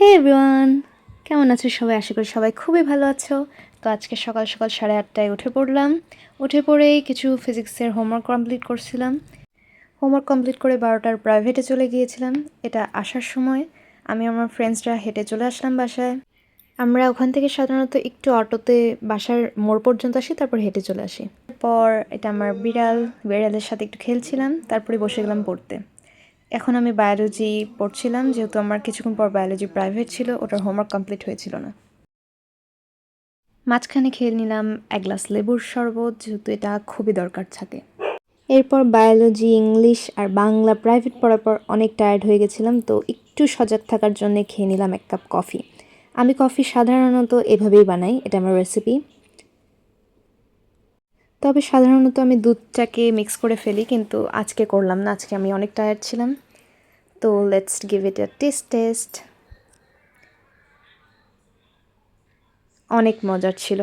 হে everyone, কেমন আছো সবাই? আশা করি সবাই খুবই ভালো আছো। তো আজকে সকাল সকাল 8:30টায় উঠে পড়লাম। উঠে পড়েই কিছু ফিজিক্সের হোমওয়ার্ক কমপ্লিট করছিলাম। হোমওয়ার্ক কমপ্লিট করে 12টার প্রাইভেটে চলে গিয়েছিলাম। এটা আসার সময় আমি আমার ফ্রেন্ডসরা হেঁটে চলে আসলাম বাসায়। আমরা ওখান থেকে সাধারণত একটু অটোতে বাসার মোড় পর্যন্ত আসি, তারপর হেঁটে চলে আসি। পর এটা আমার বিড়ালের সাথে একটু খেলছিলাম, তারপরে বসে গেলাম পড়তে। এখন আমি বায়োলজি পড়ছিলাম, যেহেতু আমার কিছুক্ষণ পর বায়োলজি প্রাইভেট ছিল, ওটার হোমওয়ার্ক কমপ্লিট হয়েছিল না। মাঝখানে খেয়ে নিলাম এক গ্লাস লেবুর শরবত, যেহেতু এটা খুবই দরকার থাকে। এরপর বায়োলজি, ইংলিশ আর বাংলা প্রাইভেট পড়ার পর অনেক টায়ার্ড হয়ে গেছিলাম, তো একটু সজাগ থাকার জন্য খেয়ে নিলাম এক কাপ কফি। আমি কফি সাধারণত এভাবেই বানাই, এটা আমার রেসিপি। তবে সাধারণত আমি দুধটাকে মিক্স করে ফেলি, কিন্তু আজকে করলাম না, আজকে আমি অনেক টায়ার্ড ছিলাম। তো let's give it a test. অনেক মজার ছিল।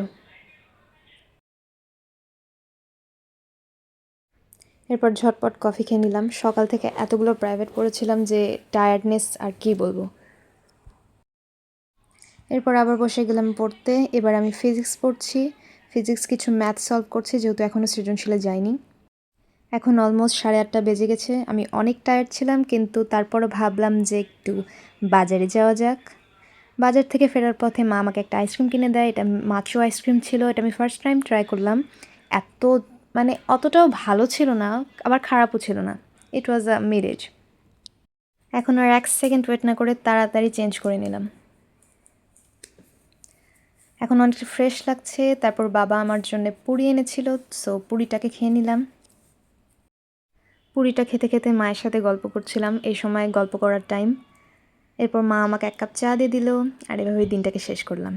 এরপর ঝটপট কফি খেয়ে নিলাম। সকাল থেকে এতগুলো প্রাইভেট পড়েছিলাম যে টায়ার্ডনেস আর কি বলবো। এরপর আবার বসে গেলাম পড়তে। এবার আমি ফিজিক্স পড়ছি, ফিজিক্স কিছু ম্যাথ সলভ করছি, যেহেতু এখনও সৃজনশীলে যাইনি। এখন অলমোস্ট 8:30 বেজে গেছে। আমি অনেক টায়ার্ড ছিলাম, কিন্তু তারপরও ভাবলাম যে একটু বাজারে যাওয়া যাক। বাজার থেকে ফেরার পথে মা আমাকে একটা আইসক্রিম কিনে দেয়। এটা মাচো আইসক্রিম ছিল, এটা আমি ফার্স্ট টাইম ট্রাই করলাম। এত অতটাও ভালো ছিল না, আবার খারাপও ছিল না। ইট ওয়াজ আ মিড এজ। এখন আর 1 সেকেন্ড ওয়েট না করে তাড়াতাড়ি চেঞ্জ করে নিলাম। এখন অনেকটা ফ্রেশ লাগছে। তারপর বাবা আমার জন্য পুরি এনেছিল, সো পুরিটাকে খেয়ে নিলাম। পুরিটা খেতে খেতে মায়ের সাথে গল্প করছিলাম, এই সময় গল্প করার টাইম। এরপর মা আমাকে 1 কাপ চা দিয়ে দিল, আর এভাবেই দিনটাকে শেষ করলাম।